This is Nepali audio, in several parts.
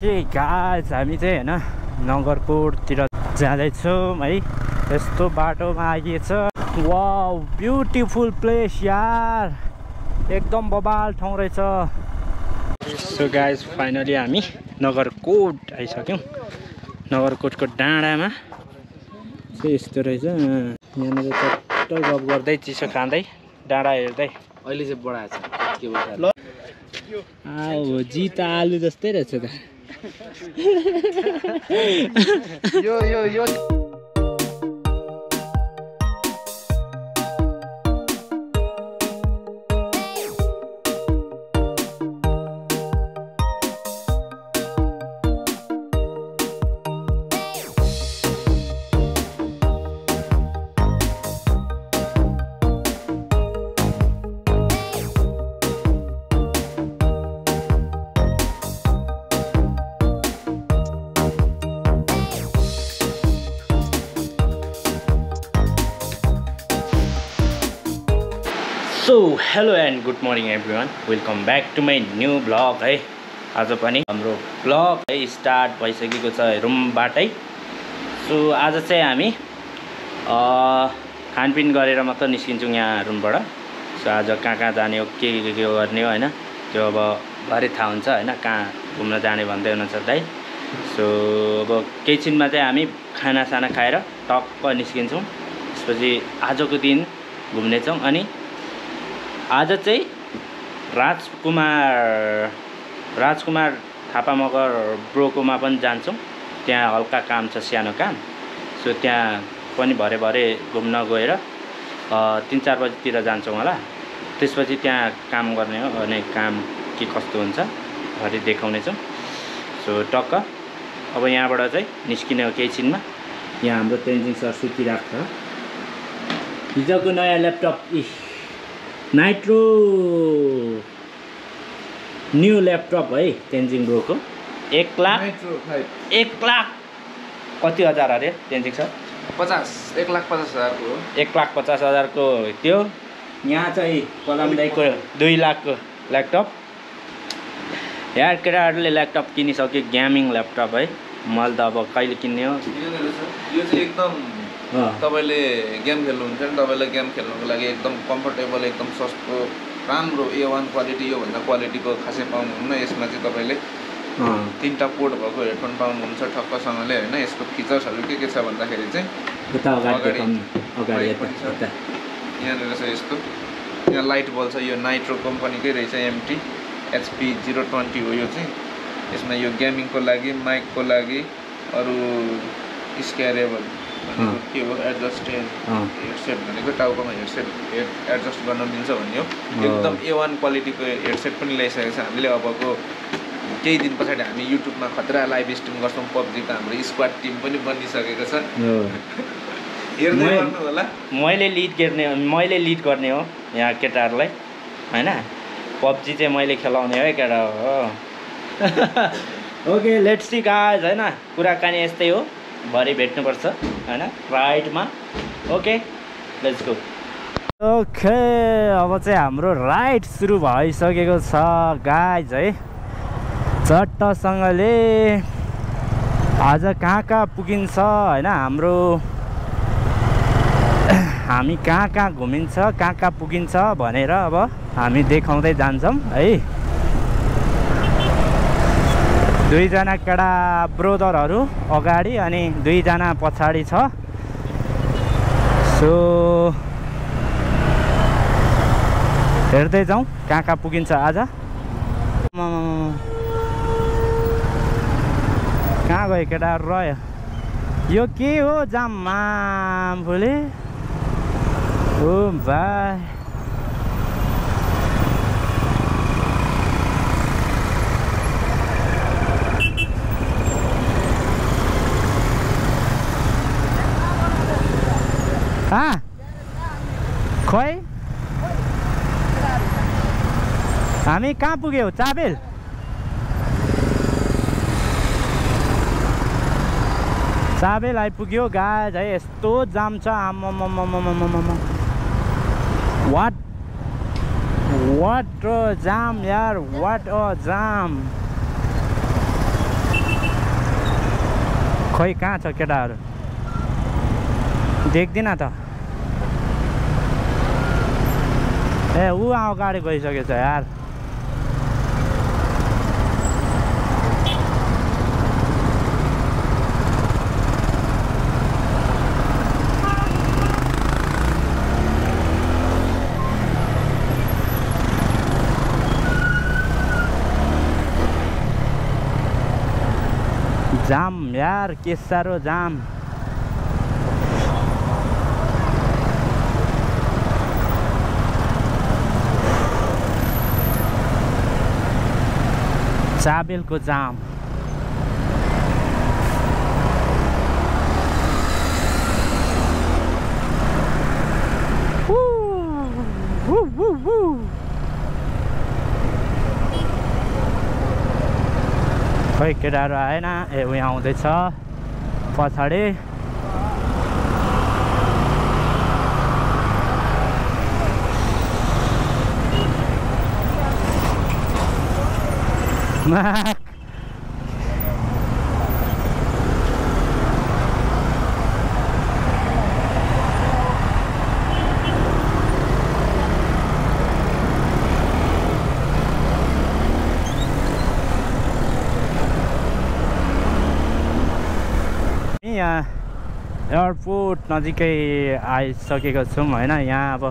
गाइस हामी चाहिँ हैन नगरकोटतिर जाँदैछौँ है। यस्तो बाटोमा आइएछ। वाउ ब्युटिफुल प्लेस यार, एकदम बबाल ठाउँ रहेछ। सो गाइस फाइनली हामी नगरकोट आइसक्यौँ। नगरकोटको डाँडामा चाहिँ यस्तो रहेछ। यहाँनिर चट्ट गफ गर्दै चिसो खाँदै डाँडा हेर्दै। अहिले चाहिँ बढाएछ के भन्छ जिता आलु जस्तै रहेछ त। यो so hello and good morning everyone, welcome back to my new blog है। आज पनि हाम्रो ब्लग है स्टार्ट भइसकेको छ रुमबाटै। सो आज चाहिँ हामी खानपिन गरेर मात्र निस्किन्छौँ यहाँ रुमबाट। सो आज कहाँ जाने हो के गर्ने हो होइन, त्यो अब भरे थाहा हुन्छ होइन, कहाँ घुम्न जाने भन्दै हुनुहुन्छ दाइ। सो अब केही छिनमा चाहिँ हामी खानासाना खाएर टक्क निस्किन्छौँ। त्यसपछि आजको दिन घुम्नेछौँ। अनि आज चाहिँ राजकुमार थापा मगर ब्रोकोमा पनि जान्छौँ। त्यहाँ हल्का काम छ, सानो काम। सो त्यहाँ पनि भरे घुम्न गएर 3-4 बजीतिर जान्छौँ होला। त्यसपछि त्यहाँ काम गर्ने हो अनि काम के कस्तो हुन्छ भरे देखाउनेछौँ। सो टक्क अब यहाँबाट चाहिँ निस्किने हो केही छिनमा। यहाँ हाम्रो तेन्जिङ सर सुतिरहेको छ। हिजोको नयाँ ल्यापटप नाइट्रो न्यू ल्यापटप है तेन्जिङ ब्रोको। 1 लाख कति हजार अरे तेन्जिङ सर? 1,50,000 1,50,000 त्यो। यहाँ चाहिँ कदम दाइको 2 लाखको ल्यापटप। यार केटाहरूले ल्यापटप किनिसक्यो, गेमिङ ल्यापटप है। मैले त अब कहिले किन्ने हो। यो चाहिँ एकदम तपाईले गेम खेल्नुहुन्छ नि, तपाईलाई गेम खेल्नको लागि एकदम कम्फर्टेबल, एकदम सस्तो, राम्रो A1 क्वालिटी। योभन्दा क्वालिटीको खासै पाउनुहुन्न। यसमा चाहिँ तपाईँले 3टा पोर्ट भएको हेडफोन पाउनुहुन्छ ठक्कसँगले होइन। यसको फिचर्सहरू के छ भन्दाखेरि चाहिँ यहाँनिर छ यस्तो, यहाँ लाइट बल्ब छ। यो नाइट्रो कम्पनीकै रहेछ, MT HP 020 हो यो चाहिँ। यसमा यो गेमिङको लागि, माइकको लागि, अरू स्क्यारेबल के हो, एडजस्ट हेडसेट भनेको टाउकोमा हेडसेट एडजस्ट गर्न मिल्छ भन्ने हो। एकदम A1 क्वालिटीको हेडसेट पनि ल्याइसकेको छ हामीले। अबको केही दिन पछाडि हामी युट्युबमा खतरा लाइभ स्ट्रिम गर्छौँ। पब्जीको हाम्रो स्क्वाड टिम पनि बनिसकेको छ, हेर्दै गर्नु होला। मैले लिड गर्ने हो यहाँ केटाहरूलाई होइन। पब्जी चाहिँ मैले खेलाउने है केटा हो। ओके लेट्स सी गाइज होइन, कुराकानी यस्तै हो। भरे भेट्नुपर्छ होइन राइडमा। Okay let's go. ओके अब चाहिँ हाम्रो राइड सुरु भइसकेको छ गाइज है। चट्टसँगले आज कहाँ पुगिन्छ होइन, हामी कहाँ घुमिन्छ, कहाँ पुगिन्छ भनेर अब हामी देखाउँदै जान्छौँ है। 2 जना केटा ब्रोदरहरू अगाडि अनि 2 जना पछाडि छ। सो हेर्दै जाउँ कहाँ पुगिन्छ आज। कहाँ गयो केटाहरू रह्यो। यो के हो जाममा बोले ओ भाइ। खोइ हामी कहाँ पुग्यौ? चाबेल आइपुग्यो गाइज है। यस्तो जाम छ आम्मामामामामामा। What What a jam, yaar! What a jam! खोइ कहाँ छ केटाहरू देख्दिन त ए ऊ अगाडि गइसकेछ यार जाम यार के साह्रो जाम चाबेलको जाम खै केटाहरू आएन ए उयो आउँदैछ पछाडि यहाँ एयरपोर्ट नजिकै आइसकेको छौँ होइन यहाँ अब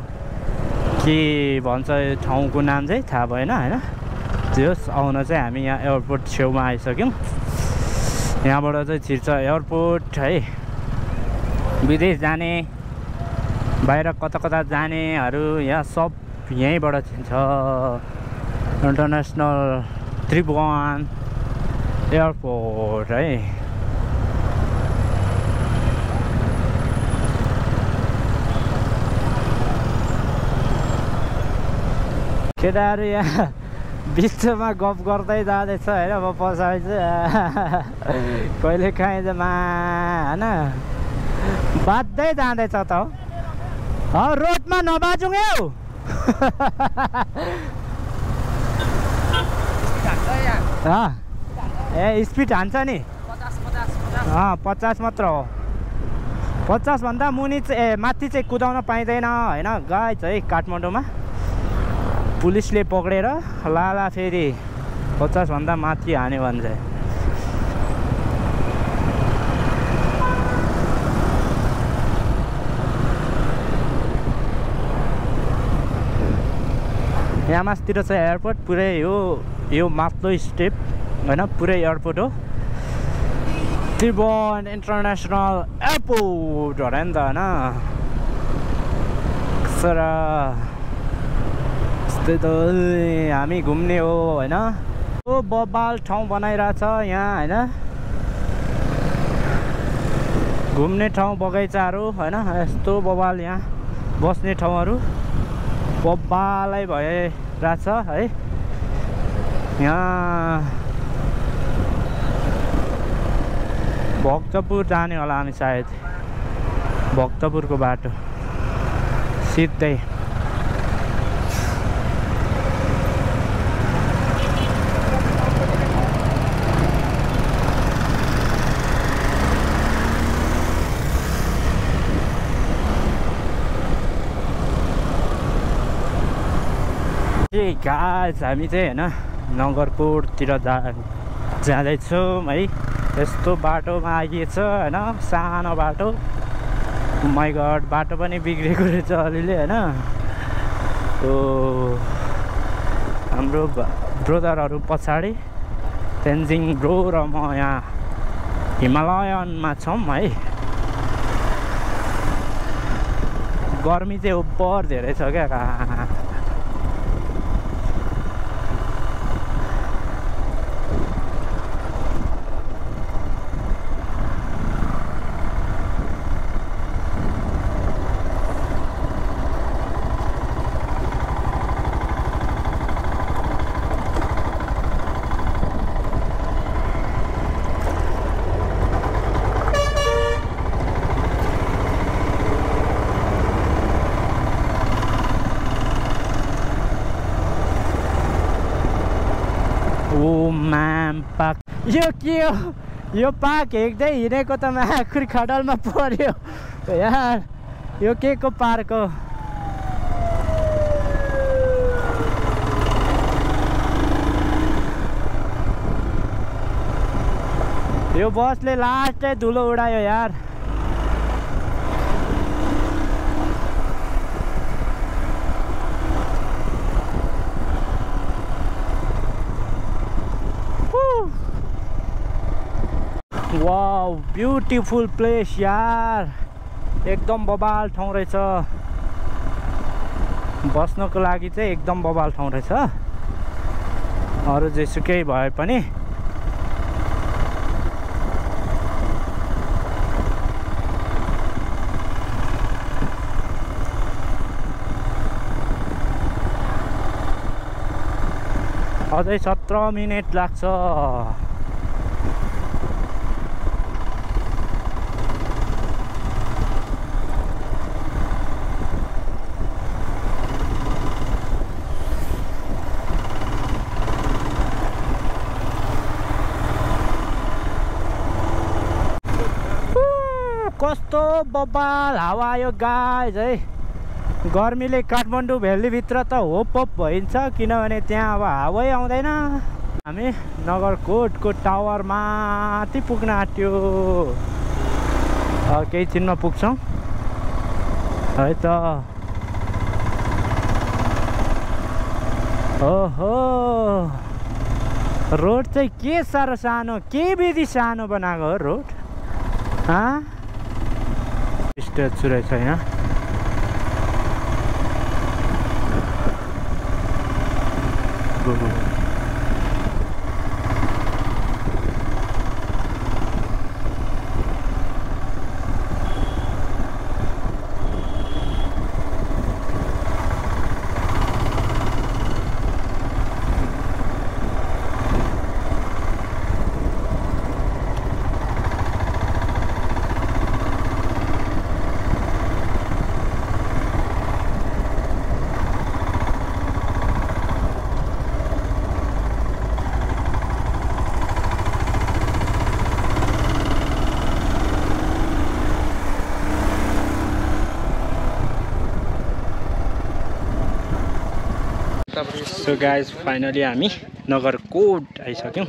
के भन्छ ठाउँको नाम चाहिँ थाहा भएन होइन जस आउन चाहिँ हामी यहाँ एयरपोर्ट छेउमा आइसक्यौँ यहाँबाट चाहिँ छिर्छ एयरपोर्ट है विदेश जाने बाहिर कता कता जानेहरू यहाँ सब यहीँबाट छिर्छ इन्टरनेसनल त्रिभुवन एयरपोर्ट है केटाहरू यहाँ बिचमा गफ गर्दै जाँदैछ होइन म पछाडि चाहिँ कहिले काहीँ चाहिँ होइन बाँच्दै जाँदैछ त रोडमा नबाजौँ हौ ए स्पिड हान्छ नि 50 मात्र हो 50 भन्दा मुनि चाहिँ माथि चाहिँ कुदाउन पाइँदैन होइन गाइज है काठमाडौँमा पुलिसले पक्रेर लाला फेरि 50 भन्दा माथि हान्यो भने चाहिँ यहाँ मासतिर चाहिँ एयरपोर्ट पुरै यो माथिल्लो स्टेप होइन पुरै एयरपोर्ट हो त्रिभुवन इन्टरनेसनल एयरपोर्ट हो नि त होइन तर त्यही त हामी घुम्ने हो होइन यो बबाल ठाउँ बनाइरहेछ यहाँ होइन घुम्ने ठाउँ बगैँचाहरू होइन यस्तो बबाल यहाँ बस्ने ठाउँहरू बबालै भइरहेछ है यहाँ भक्तपुर जाने होला हामी सायद भक्तपुरको बाटो सिधै गाइस हामी चाहिँ होइन नगरकोटतिर जाँदैछौँ है यस्तो बाटोमा आइएछ होइन सानो बाटो माइ गड बाटो पनि बिग्रेको रहेछ अलिअलि होइन हाम्रो ब्रदरहरू पछाडि तेन्जिङ ब्रो र म यहाँ हिमालयनमा छौँ है गर्मी चाहिँ ओभर धेरै छ क्या यो के हो यो पाक हेक्दै हिँडेको त माखुर खडलमा पर्यो यार। यो के को पार्क हो? यो बसले लास्टै धुलो उडायो यार। वाउ ब्युटिफुल प्लेस यार, एकदम बबाल ठाउँ रहेछ। बस्नको लागि चाहिँ एकदम बबाल ठाउँ रहेछ। अरू जेसुकै भए पनि अझै 17 मिनेट लाग्छ। कस्तो बबाल हावा आयो गाइज है। गर्मीले काठमाडौँ भ्यालीभित्र त होप भइन्छ, किनभने त्यहाँ अब हावै आउँदैन। हामी नगरकोटको टावर माथि पुग्न आँट्यो। केही छिनमा पुग्छौँ है त। ओहो रोड चाहिँ के साह्रो सानो, के विधि सानो बनाएको हो रोड। स्ट्याचु रहेछ यहाँ। सो गाइज फाइनली हामी नगरकोट आइसक्यौँ।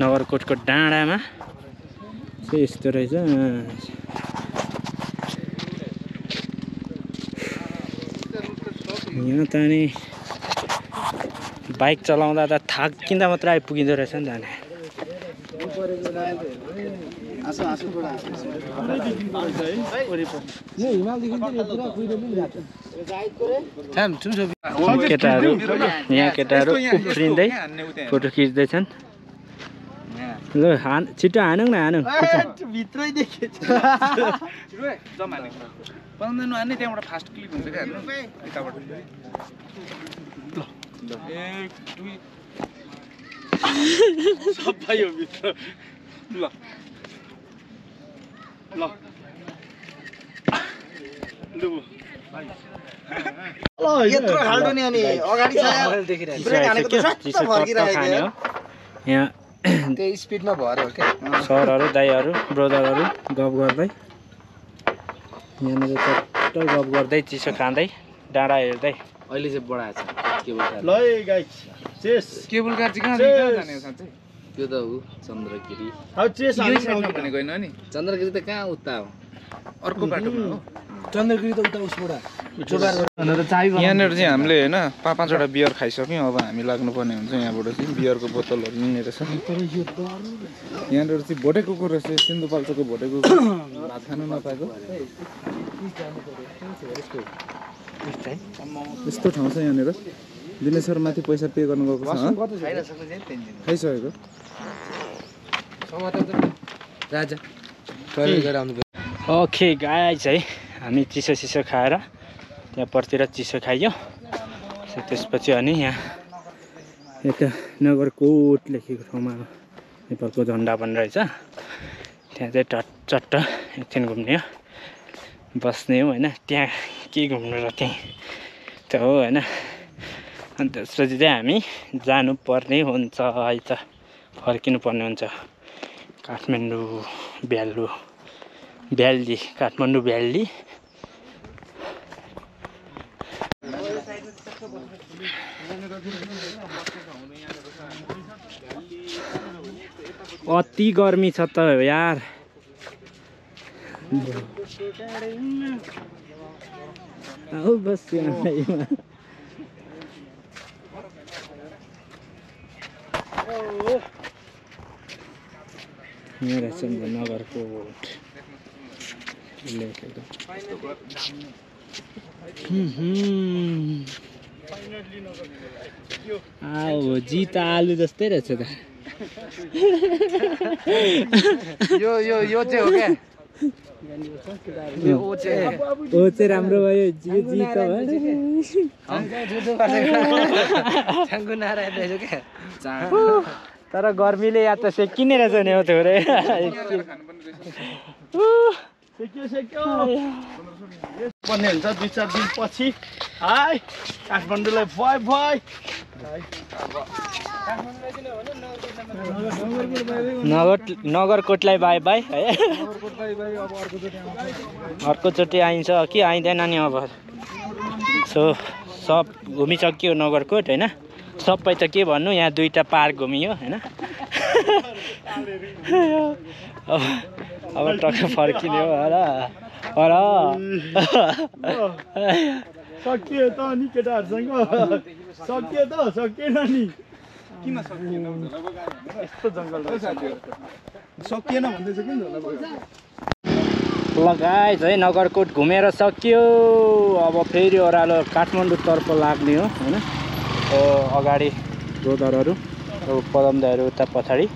नगरकोटको डाँडामा चाहिँ यस्तो रहेछ। यहाँ त नि बाइक चलाउँदा त थाकिँदा मात्र आइपुगिँदो रहेछ नि त। केटाहरू यहाँ केटाहरू उफ्रिँदै फोटो खिच्दैछन्। ल छिटो हानौँ न, हानौँ त्यहाँबाट फास्ट क्लिक हुन्छ क्या यताबाट। सबै यो भित्र ल ल यत्रो खाल्डो नि अनि अगाडि यहाँ त्यही स्पिडमा भएर हो क्या। सरहरू दाइहरू ब्रदरहरू गफ गर्दै यहाँनिर चट्ट गफ गर्दै चिसो खाँदै डाँडा हेर्दै। अहिले चाहिँ बढाएको छ केबल कार। ल गाइस चेस केबल कार चाहिँ कहाँ जाने हो साँच्चै? त्यो त हो चन्द्रगिरी। भनेको होइन नि, चन्द्रगिरी त कहाँ उता हो, अर्को बाटोमा हो। चन्द्रगिरी त उता उसबाट यहाँनिर चाहिँ हामीले होइन 5-5वटा बियर खाइसक्यौँ। अब हामी लाग्नुपर्ने हुन्छ यहाँबाट चाहिँ बियरको बोतलहरू लिने रहेछ। यहाँनिर चाहिँ भोटे कुकुर रहेछ, सिन्धुपाल्चोको भोटे कुकुर भात खानु नपाएको यस्तो ठाउँ छ यहाँनिर। दिनेश सर माथि पैसा पे गर्नु गएको छ, खाइसकेको राजा। ओके गाइस है, हामी चिसो चिसो खाएर त्यहाँपट्टितिर चिसो खाइयो। त्यसपछि अनि यहाँ यता नगरकोट लेखेको ठाउँमा नेपालको झन्डा पनि रहेछ। त्यहाँ चाहिँ चट्ट एकछिन घुम्ने हो, बस्ने हो होइन। त्यहाँ के घुम्नु र त्यहीँ त हो होइन। अनि त्यसपछि चाहिँ हामी जानुपर्ने हुन्छ, है त फर्किनु पर्ने हुन्छ। काठमाडौँ भ्याली काठमाडौँ भ्याली अति गर्मी छ त यार आऊ बस्यो यहाँ रहेछ नगरकोट आओ जित आलु जस्तै रहेछ त यो चाहिँ हो क्या ओ चाहिँ राम्रो भयो जित भयो तर गर्मीले या त सेकिने रहेछ नि हो थोरै पर्ने हुन्छ 2-4 दिन पछि हाय काठमाडौँलाई भय भय नगरकोटलाई बाई बाई है अर्कोचोटि आइन्छ कि आइँदैन नि अब सो सब घुमिसक्यो नगरकोट होइन सबै त के भन्नु यहाँ 2टा पार्क घुमियो होइन अब टक्क फर्किने हो होला सकियो त नि केटाहरूसँग सकियो त सकिएन नि किन सकिएन यस्तो जङ्गल सकिएन भन्दैछ किन ल गाइज है नगरकोट घुमेर सकियो अब फेरि ओह्रालो काठमाडौँतर्फ लाग्ने हो होइन अगाडि रोडरहरू पदमदाहरू उता पछाडि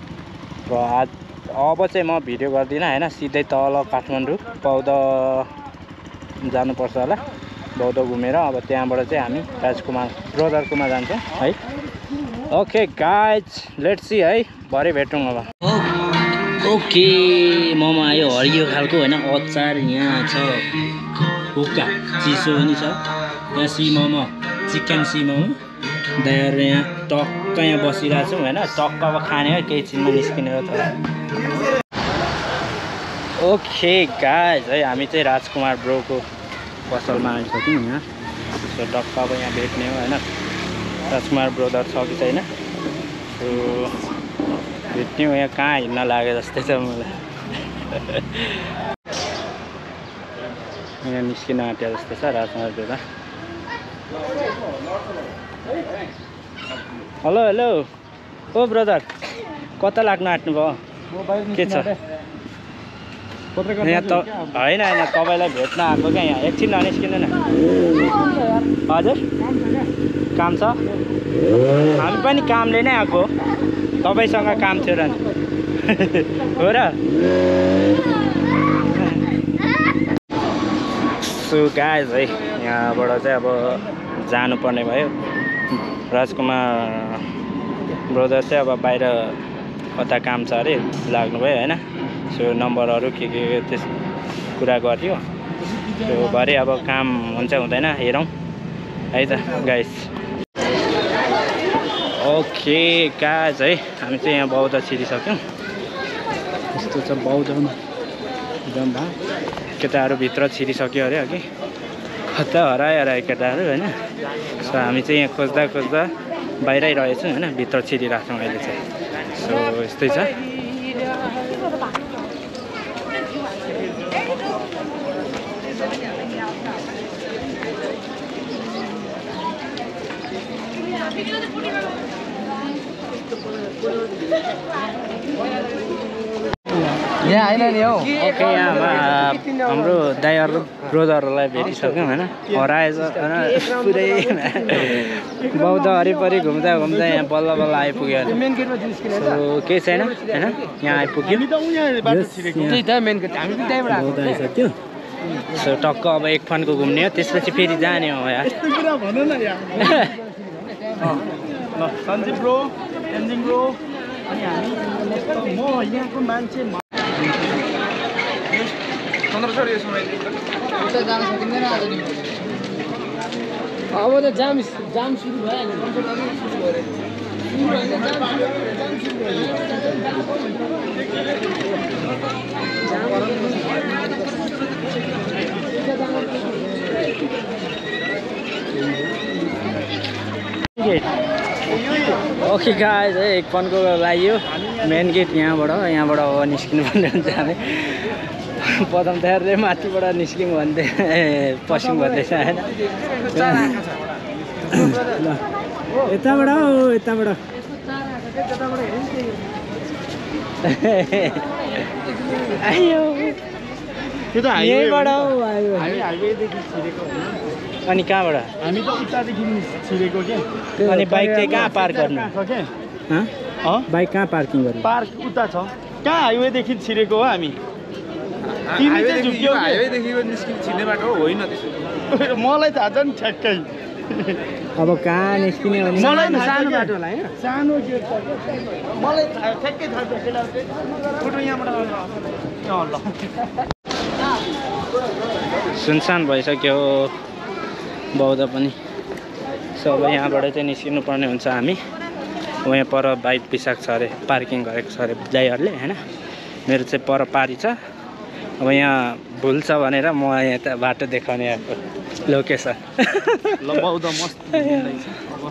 र अब चाहिँ म भिडियो गर्दिनँ होइन सिधै तल काठमाडौँ बौद्ध जानुपर्छ होला बौद्ध घुमेर अब त्यहाँबाट चाहिँ हामी राजकुमार ब्रदरकोमा जान्छौँ है ओके गाइज लेट्स सी है भरे भेटौँ अब ओके मोमो आयो हरियो खालको होइन अचार यहाँ छ हुक्का चिसो पनि छ यहाँ C momo chicken C momo दाइहरू यहाँ टक्क यहाँ बसिरहेको छौँ होइन टक्क अब खाने हो केही चिजमा निस्किने हो तर ओके गाइज है हामी चाहिँ राजकुमार ब्रोको पसलमा आइसक्यौँ यहाँ सो टक्क अब यहाँ भेट्ने हो होइन राजकुमार ब्रदर छ कि छैन सो भेट्ने हो यहाँ कहाँ हिँड्न लाग्यो जस्तै छ मलाई यहाँ निस्किन आँट्यो जस्तो छ राजकुमार ब्रदर हेलो हेलो ओ ब्रदर कता लाग्नु आँट्नु भयो के छ यहाँ त होइन तपाईँलाई भेट्न आएको क्या यहाँ एकछिन ननिस्किनु न हजुर काम छ हामी पनि कामले नै आएको तपाईँसँग काम थियो र नि हो र सो गाइज है यहाँबाट चाहिँ अब जानुपर्ने भयो राजकुमार ब्रदर चाहिँ अब बाहिर कता काम छ अरे लाग्नुभयो होइन सो नम्बरहरू के त्यस कुरा गर्थ्यो सो भरे अब काम हुन्छ हुँदैन हेरौँ है त गाइस ओके गाइस है हामी चाहिँ यहाँ बौद्ध छिरिसक्यौँ यस्तो छ बौद्ध जम्बा केटाहरू भित्र छिरिसक्यो अरे अघि कता हरायो केटाहरू होइन सो हामी चाहिँ यहाँ खोज्दा बाहिरै रहेछौँ होइन भित्र छिरिरहेको छौँ अहिले चाहिँ सो यस्तै छ यहाँ होइन नि हौ ओके यहाँ हाम्रो दाइहरू ब्रदरहरूलाई भेटिसक्यौँ होइन हराएछ पुरै बौद्ध वरिपरि घुम्दा यहाँ बल्ल आइपुग्यो सो केही छैन होइन यहाँ आइपुग्यो बौद्ध आइसक्यो सो टक्क अब एक फनको घुम्ने हो त्यसपछि फेरि जाने हो यार सञ्जीव ब्रो तेन्जिङ ब्रो अनि हामी म यहाँको मान्छे 1500 यो समय जान सकिँदैन आज नि अब त जाम सुरु भइहाल्यो सुरु ओके गाइस है एक फनको लाग्यो मेन गेट यहाँबाट अब निस्किनु पर्ने हुन्छ हामी प्रथम तयारले माथिबाट निस्क्यौँ भन्दै पस्यौँ भन्दैछ होइन यताबाट हो यताबाट आयो त्यो त यहीँबाट हो आयो हामी हाइवेदेखि छिरेको होइन अनि कहाँबाट हामी त उतादेखि छिरेको के अनि बाइक चाहिँ कहाँ पार्क गर्नु बाइक कहाँ पार्किङ गर्नु पार्क उता छ कहाँ हाइवेदेखि छिरेको हो हामी तिमी चाहिँ झुक्यौ हाइवेदेखिको छिर्ने बाटो होइन त्यसो मलाई थाहा छ नि ठ्याक्कै अब कहाँ निस्किने भने मलाई सानो बाटो होला होइन सानो गेट छ मलाई ठ्याक्कै थाहा छ फोटो यहाँबाट ल सुनसान भइसक्यो बौद्ध पनि सब यहाँबाट चाहिँ निस्किनु पर्ने हुन्छ हामी यहाँ पर बाइक पिसाक छ अरे पार्किङ गरेको छ अरे ड्राइभरले होइन मेरो चाहिँ पर पारी छ अब यहाँ भुल छ भनेर म यहाँ त बाटो देखाउने आएको लोकेसन ल बौद्ध मस्त देखिँदैछ अब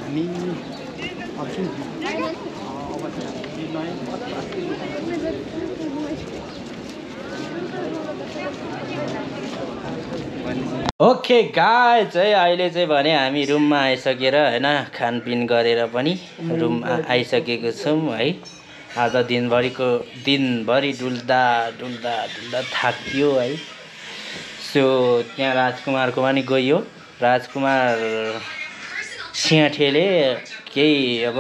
हामी ओके गाइज है अहिले चाहिँ भने हामी रुममा आइसकेर होइन खानपिन गरेर पनि रुम आइसकेको छौँ है आज दिनभरि डुल्दा थाकियो है सो त्यहाँ राजकुमारको पनि गयो राजकुमार सिंहठेले केही अब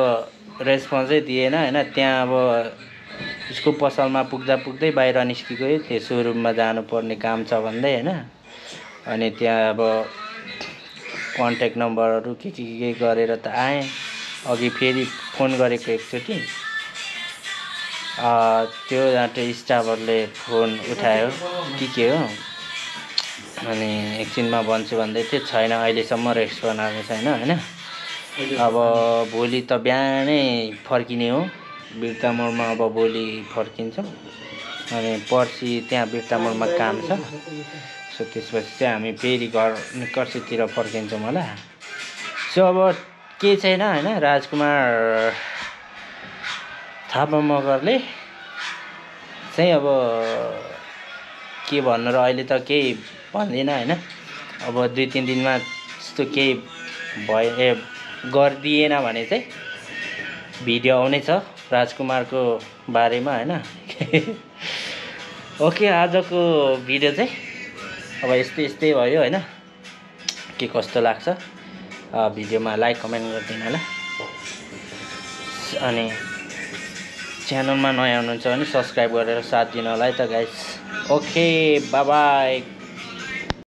रेस्पोन्सै दिएन होइन त्यहाँ अब उसको पसलमा पुग्दै बाहिर निस्किगयो त्यो सोरुममा जानुपर्ने काम छ भन्दै होइन अनि त्यहाँ अब कन्ट्याक्ट नम्बरहरू के गरेर त आएँ अघि फेरि फोन गरेको एकचोटि त्यो त्यो स्टाफहरूले फोन उठायो के हो अनि एकछिनमा भन्छु भन्दै थियो छैन अहिलेसम्म रेस्पोन्ड आएको छैन होइन अब भोलि त बिहानै फर्किने हो बिर्ता मोडमा अब भोलि फर्किन्छौँ अनि पर्सि त्यहाँ बिर्ता मोडमा काम छ सो त्यसपछि चाहिँ हामी फेरि घर निकर्सीतिर फर्किन्छौँ होला सो अब केही छैन होइन राजकुमार थापा मगरले चाहिँ अब के भन्नु र अहिले त केही भन्दिनँ होइन अब 2-3 दिनमा त्यस्तो केही गरिदिएन भने चाहिँ भिडियो आउनेछ राजकुमारको बारेमा होइन ओके आजको भिडियो चाहिँ अब यस्तै भयो होइन के कस्तो लाग्छ भिडियोमा लाइक कमेन्ट गरिदिनु होला अनि च्यानलमा नयाँ हुनुहुन्छ भने सब्सक्राइब गरेर साथ दिनु होला है त गाइस ओके बाई बाई